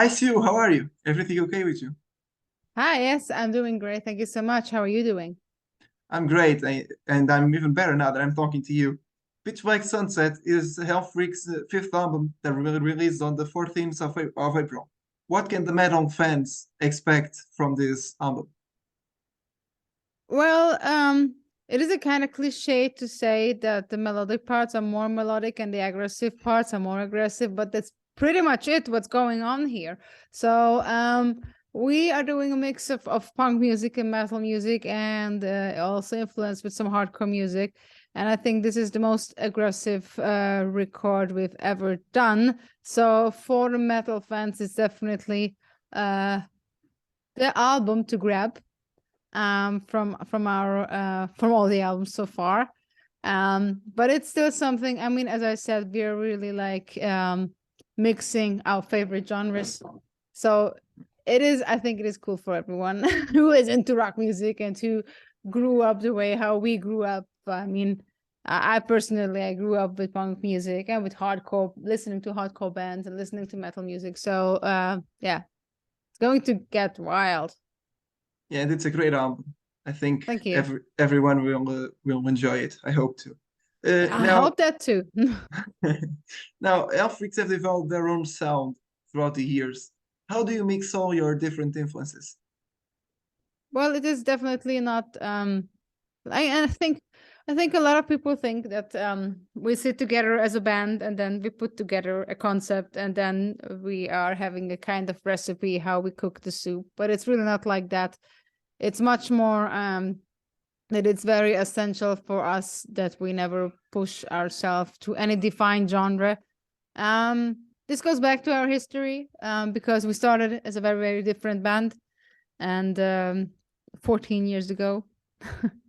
Hi, Sue. How are you? Everything okay with you? Hi, yes, I'm doing great. Thank you so much. How are you doing? I'm great, and I'm even better now that I'm talking to you. Pitch Black Sunset is Hellfreaks' fifth album that will be released on the 14th of April. What can the metal fans expect from this album? Well, it is a kind of cliche to say that the melodic parts are more melodic and the aggressive parts are more aggressive, but that's pretty much it, what's going on here. So, we are doing a mix of punk music and metal music and also influenced with some hardcore music. And I think this is the most aggressive record we've ever done. So for the metal fans, it's definitely uh, the album to grab from all the albums so far. But it's still something. I mean, as I said, we're really like mixing our favorite genres. So it is. I think it is cool for everyone who is into rock music and who grew up the way how we grew up. I mean, I personally I grew up with punk music and with hardcore, listening to hardcore bands and listening to metal music. So yeah, it's going to get wild. Yeah, and it's a great album. I think Thank you. everyone will enjoy it. I hope to. I Now, hope that too. now, Hellfreaks have developed their own sound throughout the years. How do you mix all your different influences? Well, it is definitely not. I think a lot of people think that we sit together as a band and then we put together a concept and then we are having a kind of recipe how we cook the soup. But it's really not like that. It's much more that it's very essential for us that we never push ourselves to any defined genre. This goes back to our history because we started as a very, very different band and 14 years ago,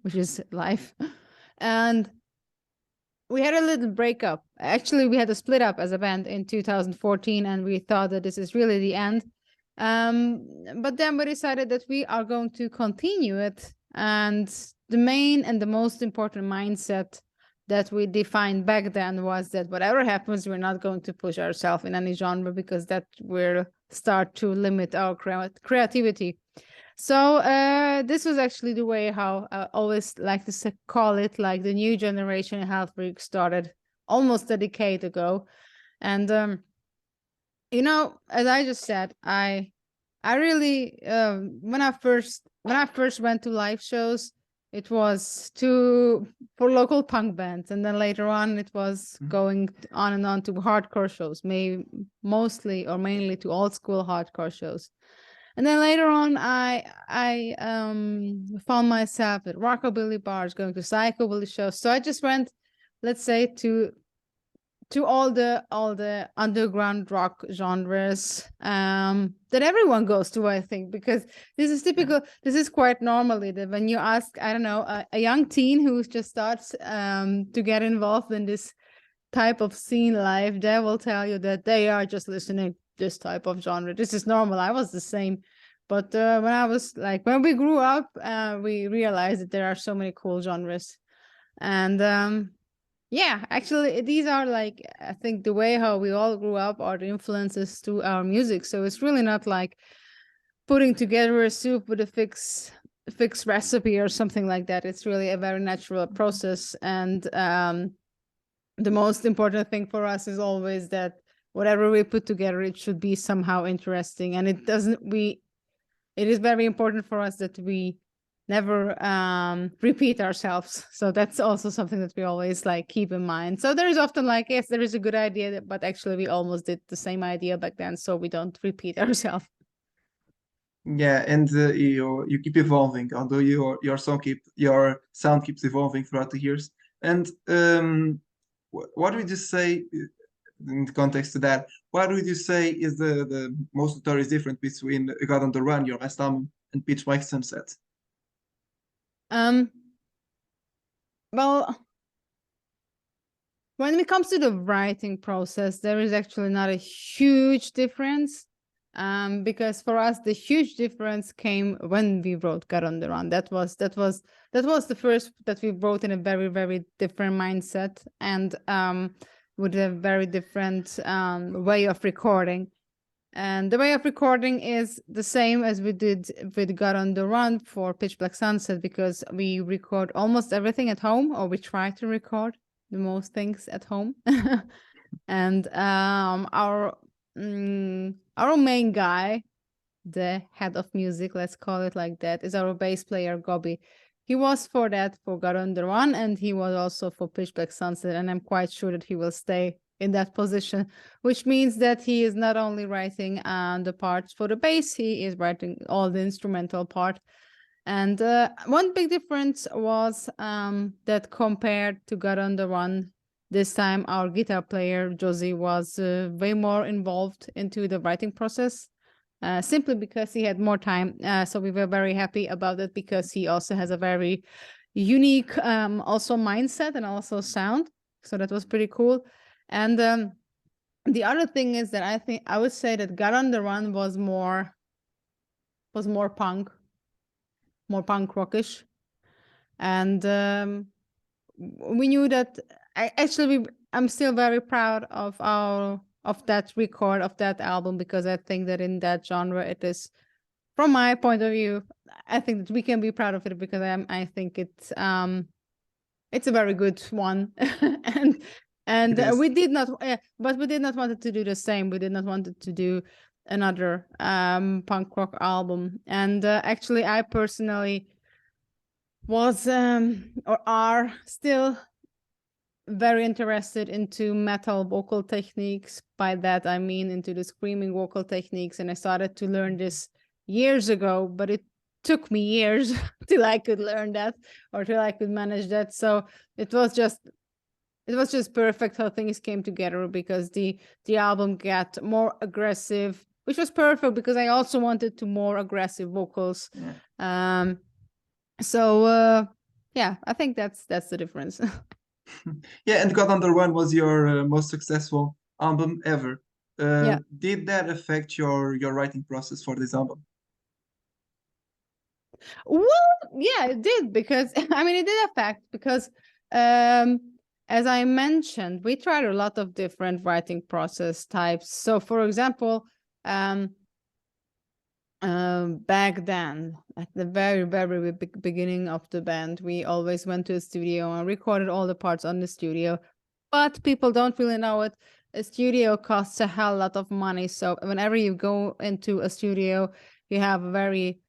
which is life. And we had a little breakup. Actually, we had a split up as a band in 2014, and we thought that this is really the end. But then we decided that we are going to continue it. And the main and the most important mindset that we defined back then was that whatever happens, we're not going to push ourselves in any genre because that will start to limit our creativity. So this was actually the way how I always like to call it, like the new generation Hellfreaks started almost a decade ago. And as I just said, I really when I first went to live shows, it was to for local punk bands, and then later on it was Mhm. going on and on to hardcore shows, maybe mostly or mainly to old school hardcore shows. And then later on, I found myself at rockabilly bars, going to psychobilly shows. So I just went, let's say, to all the underground rock genres that everyone goes to, I think, because this is Yeah. typical. This is quite normally that when you ask, I don't know, a young teen who just starts to get involved in this type of scene life, they will tell you that they are just listening this type of genre. This is normal. I was the same. But when we grew up, we realized that there are so many cool genres. And yeah, actually, these are like, I think the way how we all grew up are the influences to our music. So it's really not like putting together a soup with a fixed recipe or something like that. It's really a very natural process. And the most important thing for us is always that whatever we put together, it should be somehow interesting. And it is very important for us that we never repeat ourselves. So that's also something that we always like keep in mind. So there is often like, yes, there is a good idea, but actually we almost did the same idea back then, so we don't repeat ourselves. Yeah, and you keep evolving, although your sound keeps evolving throughout the years. And what would you say in context to that? What would you say is the most notorious difference between God on the Run, your last album, and Pitch Black Sunset? Um, well, when it comes to the writing process, there is actually not a huge difference. Because for us, the huge difference came when we wrote "God on the Run." That was the first that we wrote in a very very different mindset and with a very different way of recording. And the way of recording is the same as we did with God on the Run for Pitch Black Sunset, because we record almost everything at home, or we try to record the most things at home. And our main guy, the head of music, let's call it like that, is our bass player Gobi. He was for God on the Run, and he was also for Pitch Black Sunset, and I'm quite sure that he will stay in that position, which means that he is not only writing the parts for the bass, he is writing all the instrumental part. And one big difference was that compared to God on the Run, this time our guitar player Josie was way more involved into the writing process, simply because he had more time. So we were very happy about it, because he also has a very unique also mindset and also sound. So that was pretty cool. And the other thing is that I would say that God on the Run was more punk rockish. And we knew that I'm still very proud of that record, of that album, because I think that in that genre it is, from my point of view, I think that we can be proud of it, because I think it's a very good one. and we did not but we did not want to do the same. We did not want to do another punk rock album. And actually I personally was or are still very interested into metal vocal techniques. By that I mean into the screaming vocal techniques, and I started to learn this years ago, but it took me years till I could learn that, or till I could manage that. So it was just perfect how things came together, because the album got more aggressive, which was perfect because I also wanted to more aggressive vocals. Yeah. So yeah, I think that's the difference. Yeah, and God on the Run was your most successful album ever. Yeah. Did that affect your writing process for this album? Well, yeah, it did, because I mean, it did affect, because as I mentioned, we tried a lot of different writing process types. So for example, back then, at the very, very beginning of the band, we always went to a studio and recorded all the parts on the studio. But people don't really know it. A studio costs a hell lot of money. So whenever you go into a studio, you have a very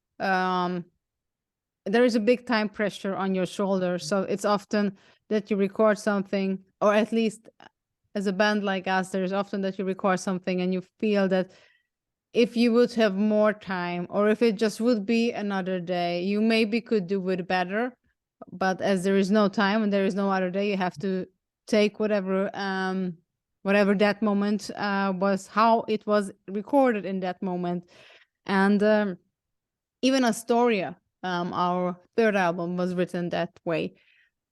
there is a big time pressure on your shoulders. So it's often that you record something, or at least as a band like us, there's often that you record something and you feel that if you would have more time, or if it just would be another day, you maybe could do it better. But as there is no time and there is no other day, you have to take whatever that moment was, how it was recorded in that moment. And even Astoria, our third album, was written that way.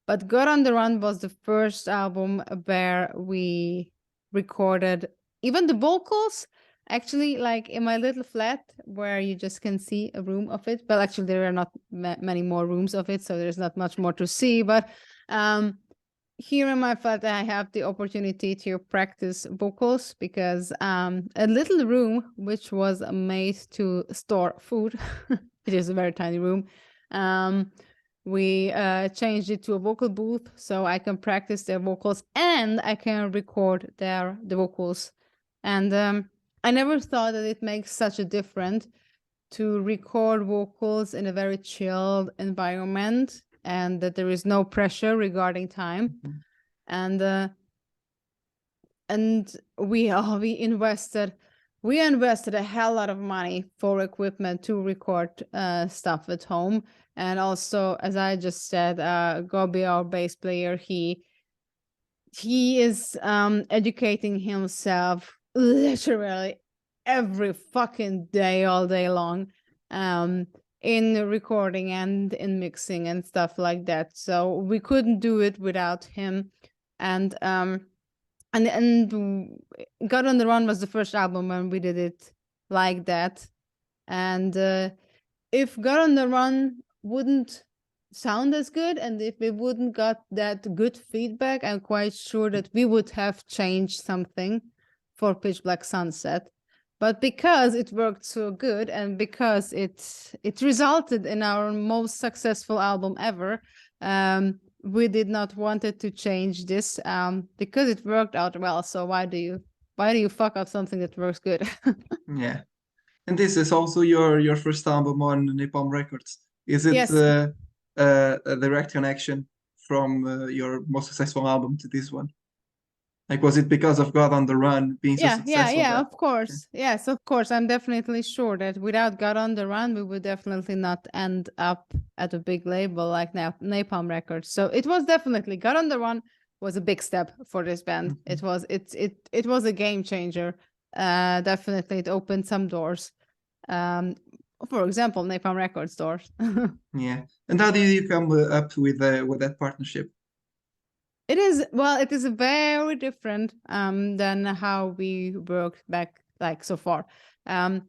But God on the Run was the first album where we recorded even the vocals, actually, like in my little flat where you just can see a room of it. Well, actually, there are not many more rooms of it, so there's not much more to see. But here in my flat, I have the opportunity to practice vocals, because a little room which was made to store food, it is a very tiny room, we changed it to a vocal booth, so I can practice their vocals and I can record the vocals. And I never thought that it makes such a difference to record vocals in a very chilled environment, and that there is no pressure regarding time. And we invested a hell lot of money for equipment to record stuff at home. And also, as I just said, Gobi, our bass player, he is educating himself literally every fucking day, all day long, in recording and in mixing and stuff like that. So we couldn't do it without him. And God on the Run was the first album when we did it like that. And if God on the Run wouldn't sound as good, and if we wouldn't got that good feedback, I'm quite sure that we would have changed something for Pitch Black Sunset. But because it worked so good and because it resulted in our most successful album ever, we did not want it to change this because it worked out well. So why do you fuck up something that works good? Yeah. And this is also your first album on Napalm Records. Is it Yes. a direct connection from your most successful album to this one? Like, was it because of God on the Run being so successful Yeah, that? of course. Yes, of course. I'm definitely sure that without God on the Run, we would definitely not end up at a big label like Napalm Records. So it was definitely God on the Run was a big step for this band. Mhm. It was a game changer. Definitely it opened some doors. Um, for example, Napalm Records doors. Yeah. And how did you come up with that partnership? It is very different than how we worked back like so far. Um,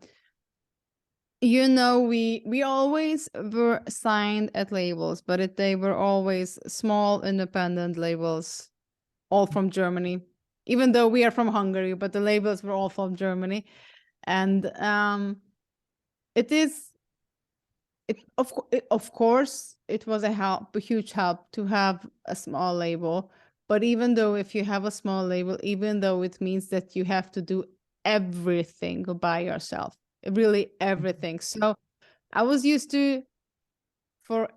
we always were signed at labels, but they were always small independent labels, all from Germany. Even though we are from Hungary, but the labels were all from Germany, and it is of course it was a huge help to have a small label. But even though if you have a small label, even though it means that you have to do everything by yourself, really everything. So I was used to for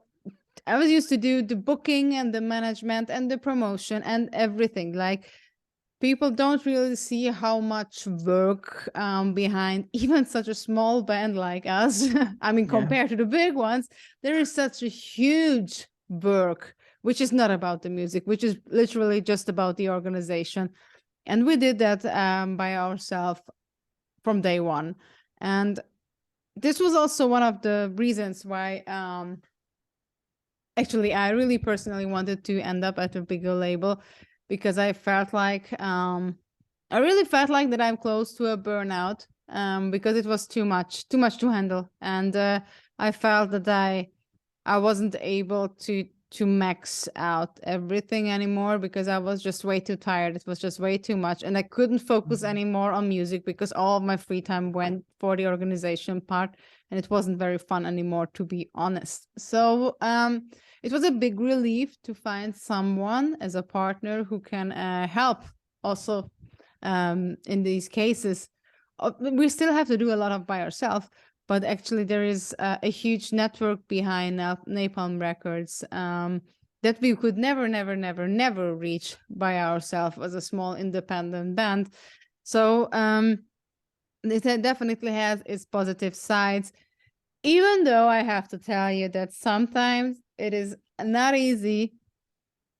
I was used to do the booking and the management and the promotion and everything. Like people don't really see how much work behind even such a small band like us. I mean, Yeah. compared to the big ones, there is such a huge work, which is not about the music, which is literally just about the organization. And we did that by ourselves from day one. And this was also one of the reasons why actually I really personally wanted to end up at a bigger label, because I really felt like that I'm close to a burnout, because it was too much to handle. And I felt that I wasn't able to max out everything anymore, because I was just way too tired. It was just way too much, and I couldn't focus Mhm. anymore on music because all of my free time went for the organization part, and it wasn't very fun anymore, to be honest. So it was a big relief to find someone as a partner who can help also in these cases. We still have to do a lot of by ourselves, but actually there is a huge network behind Napalm Records that we could never reach by ourselves as a small independent band. So it definitely has its positive sides, even though I have to tell you that sometimes it is not easy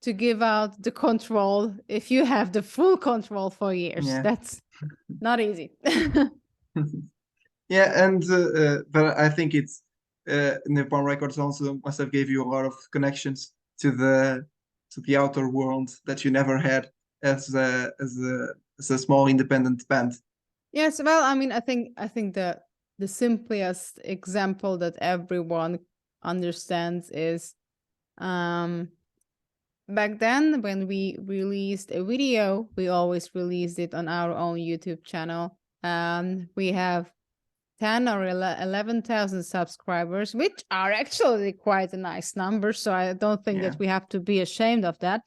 to give out the control if you have the full control for years. Yeah. That's not easy. Yeah, and but I think it's Napalm Records also must have gave you a lot of connections to the outer world that you never had as a small independent band. Yes, well, I mean, I think the simplest example that everyone understands is um back then when we released a video, we always released it on our own YouTube channel. We have 10 or 11,000 subscribers, which are actually quite a nice number. So I don't think Yeah, that we have to be ashamed of that.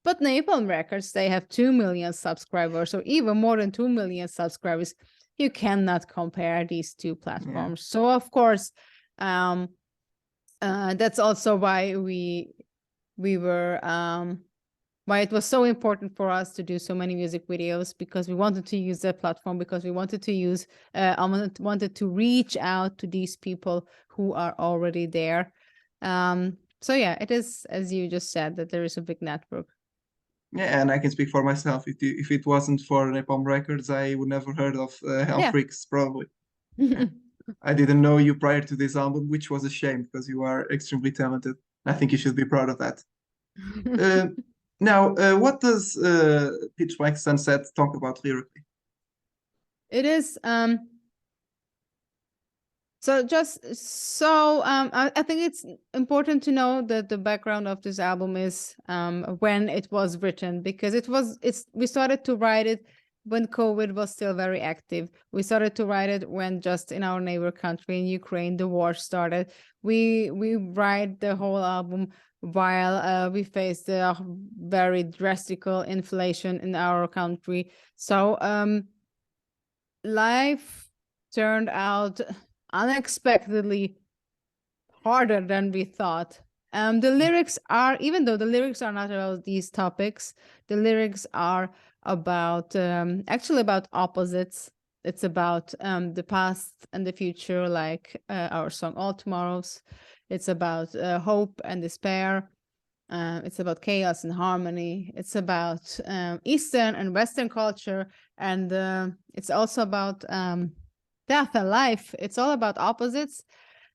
But Napalm Records, they have 2 million subscribers, or even more than 2 million subscribers. You cannot compare these two yeah, platforms. So, of course, um, that's also why we were why it was so important for us to do so many music videos, because we wanted to use that platform, because we wanted to use wanted to reach out to these people who are already there. So yeah, it is, as you just said, that there is a big network. yeah. And I can speak for myself. If it wasn't for Napalm Records, I would never heard of Yeah. Hellfreaks, probably. I didn't know you prior to this album, which was a shame because you are extremely talented. I think you should be proud of that. Uh, Now, what does Pitch Black Sunset talk about lyrically? It is so just so I think it's important to know that the background of this album is when it was written, because we started to write it when COVID was still very active. We started to write it when just in our neighbor country in Ukraine the war started. We write the whole album while we faced a very drastic inflation in our country. So life turned out unexpectedly harder than we thought. The lyrics are, even though the lyrics are not about these topics, the lyrics are about actually about opposites. It's about the past and the future, like our song All Tomorrows. It's about hope and despair. It's about chaos and harmony. It's about Eastern and Western culture. And it's also about death and life. It's all about opposites.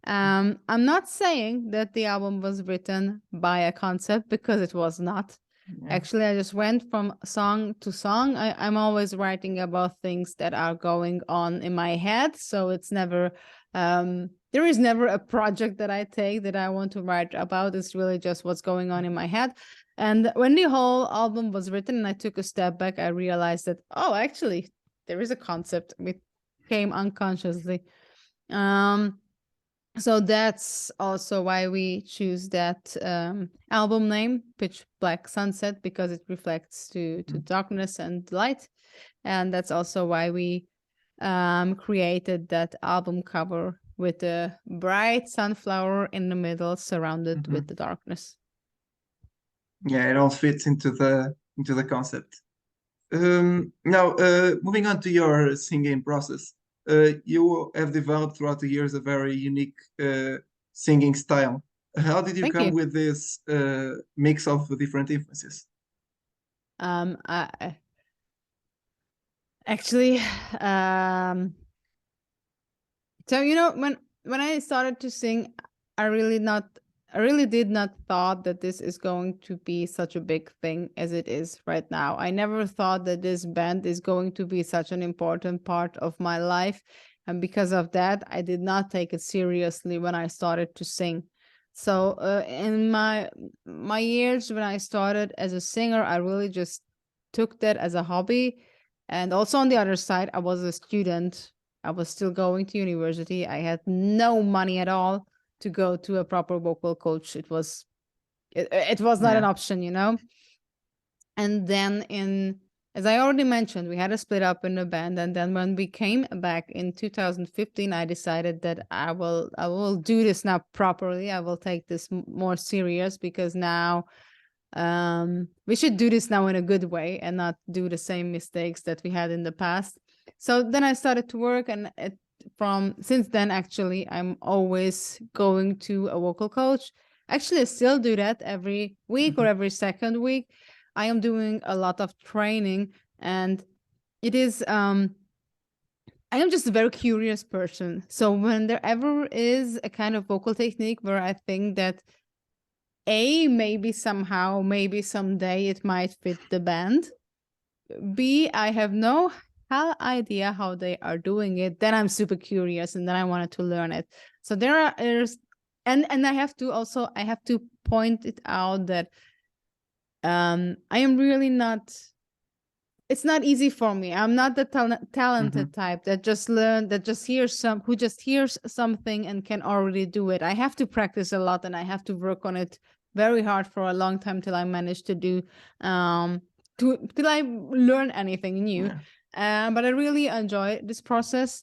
I'm not saying that the album was written by a concept, because it was not. Yeah. Actually, I just went from song to song. I'm always writing about things that are going on in my head. So it's never, there is never a project that I take that I want to write about. It's really just what's going on in my head. And when the whole album was written and I took a step back, I realized that, oh, actually, there is a concept. It came unconsciously. So that's also why we choose that album name, Pitch Black Sunset, because it reflects to darkness and light. And that's also why we created that album cover with a bright sunflower in the middle, surrounded with the darkness. Yeah, it all fits into the concept. Now, moving on to your singing process, you have developed throughout the years a very unique singing style. How did you Thank come you. with this mix of different influences? I actually, so when I started to sing, I really did not thought that this is going to be such a big thing as it is right now. I never thought that this band is going to be such an important part of my life. And because of that, I did not take it seriously when I started to sing. So in my years when I started as a singer, I really just took that as a hobby. And also on the other side, I was a student. I was still going to university. I had no money at all to go to a proper vocal coach. It was not an option, And then as I already mentioned, we had a split up in the band, and then when we came back in 2015, I decided that I will do this now properly. I will take this more serious, because now we should do this now in a good way and not do the same mistakes that we had in the past. So then I started to work, and since then, actually, I'm always going to a vocal coach. Actually, I still do that every week or every second week. I am doing a lot of training, and it is I am just a very curious person. So when there ever is a kind of vocal technique where I think that maybe somehow, maybe someday it might fit the band, B, I have no idea how they are doing it, then I'm super curious, and then I wanted to learn it. So there's and I have to point it out that I am really not, it's not easy for me. I'm not the talented type that who just hears something and can already do it. I have to practice a lot, and I have to work on it very hard for a long time till I manage to do till I learn anything new. But I really enjoy this process,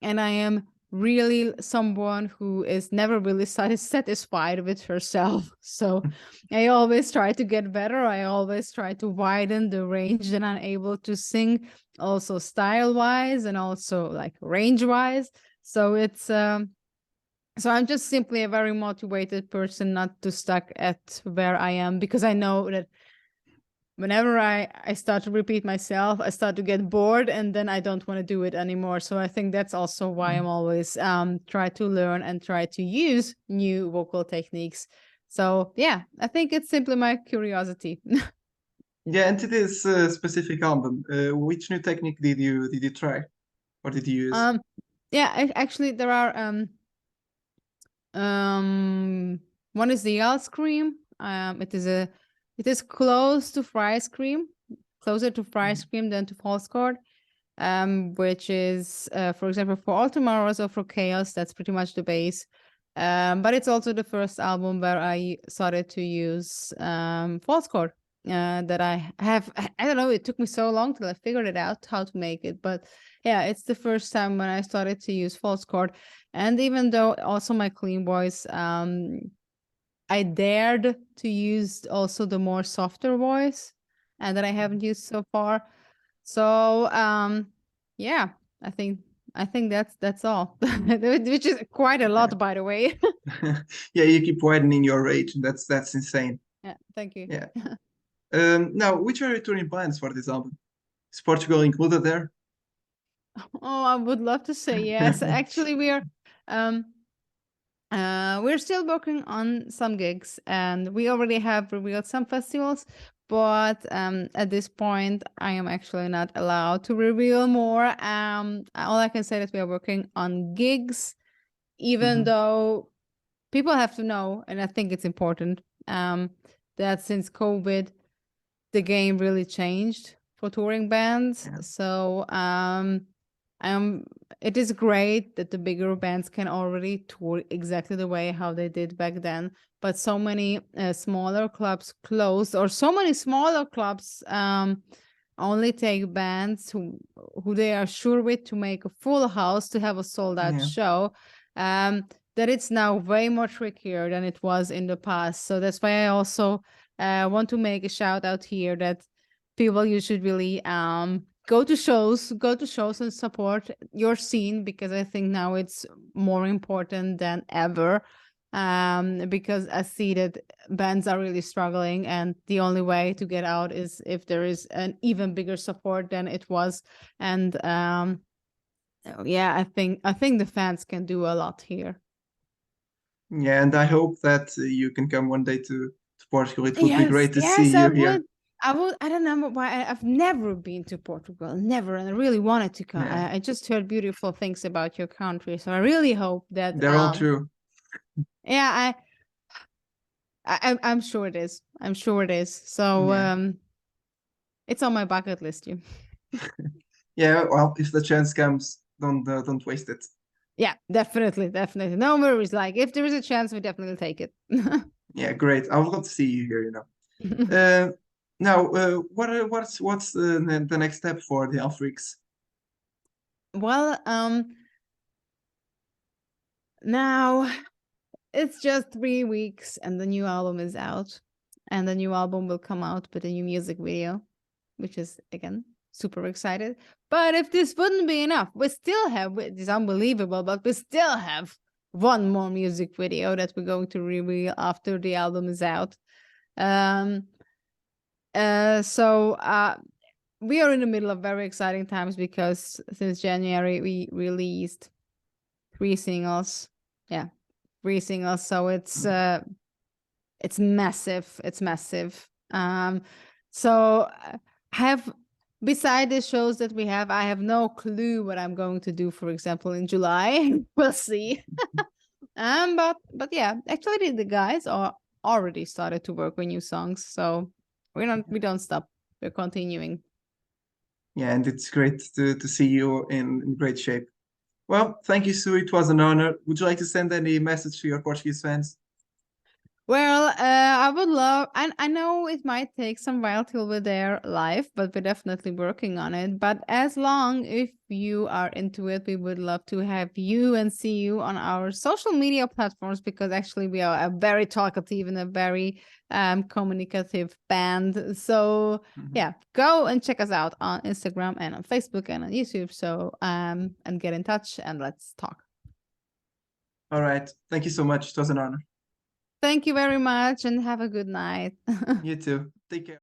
and I am really someone who is never really satisfied with herself. So I always try to get better. I always try to widen the range that I'm able to sing, also style wise and also like range wise. So it's so I'm just simply a very motivated person, not too stuck at where I am, because I know that whenever I start to repeat myself, I start to get bored, and then I don't want to do it anymore. So I think that's also why I'm always try to learn and try to use new vocal techniques. So yeah, I think it's simply my curiosity. Yeah, and to this specific album, which new technique did you try, or did you use? Yeah, actually there are one is the Yell scream. It is close to fry scream. closer to ice cream than to false chord. Which is, for example, for All Tomorrows or for Chaos, that's pretty much the base. But it's also the first album where I started to use false chord. That I have, I don't know, it took me so long till I figured it out how to make it. But yeah, it's the first time when I started to use false chord. And even though also my clean voice, I dared to use also the more softer voice and that I haven't used so far. So yeah, I think that's all. Which is quite a lot, by the way. Yeah, you keep widening your range. That's insane. Yeah, thank you. Yeah. Now, which are your touring plans for this album? Is Portugal included there? Oh, I would love to say yes. Actually, we're still working on some gigs, and we already have revealed some festivals. But at this point, I am actually not allowed to reveal more. All I can say is we are working on gigs, even though people have to know, and I think it's important, that since COVID, the game really changed for touring bands. Yeah. So it is great that the bigger bands can already tour exactly the way how they did back then. But so many smaller clubs closed, or so many smaller clubs only take bands who they are sure with to make a full house to have a sold out show. That it's now way more trickier than it was in the past. So that's why I also want to make a shout out here that people, you should really go to shows and support your scene, because I think now it's more important than ever. Because I see that bands are really struggling, and the only way to get out is if there is an even bigger support than it was. And yeah, I think the fans can do a lot here. Yeah, and I hope that you can come one day to Portugal. It would be great to see I you here. would. I don't know why. I've never been to Portugal, never, and I really wanted to come. Yeah, I just heard beautiful things about your country, so I really hope that. they're all true. Yeah, I'm sure it is. I'm sure it is. So it's on my bucket list. You. Yeah, well, if the chance comes, don't waste it. Yeah, definitely. No worries. Like, if there is a chance, we definitely take it. Yeah, great. I would love to see you here, you know. Now, what's the next step for the Hellfreaks? Well, now it's just 3 weeks and the new album is out, and the new album will come out with a new music video, which is, again, super excited. But if this wouldn't be enough, we still have, it's unbelievable, but we still have one more music video that we're going to reveal after the album is out. So we are in the middle of very exciting times, because since January we released 3 singles. Yeah, 3 singles. So it's massive. It's massive. So beside the shows that we have, I have no clue what I'm going to do, for example, in July. We'll see. But yeah, actually the guys are already started to work on new songs, so we don't stop. We're continuing. Yeah, and it's great to see you in great shape. Well, thank you, Sue. It was an honor. Would you like to send any message to your Portuguese fans? Well, I would love, and I know it might take some while till we're there live, but we're definitely working on it. But as long if you are into it, we would love to have you and see you on our social media platforms, because actually we are a very talkative and a very communicative band. So yeah, go and check us out on Instagram and on Facebook and on YouTube. So and get in touch and let's talk. All right. Thank you so much. It was an honor. Thank you very much and have a good night. You too. Take care.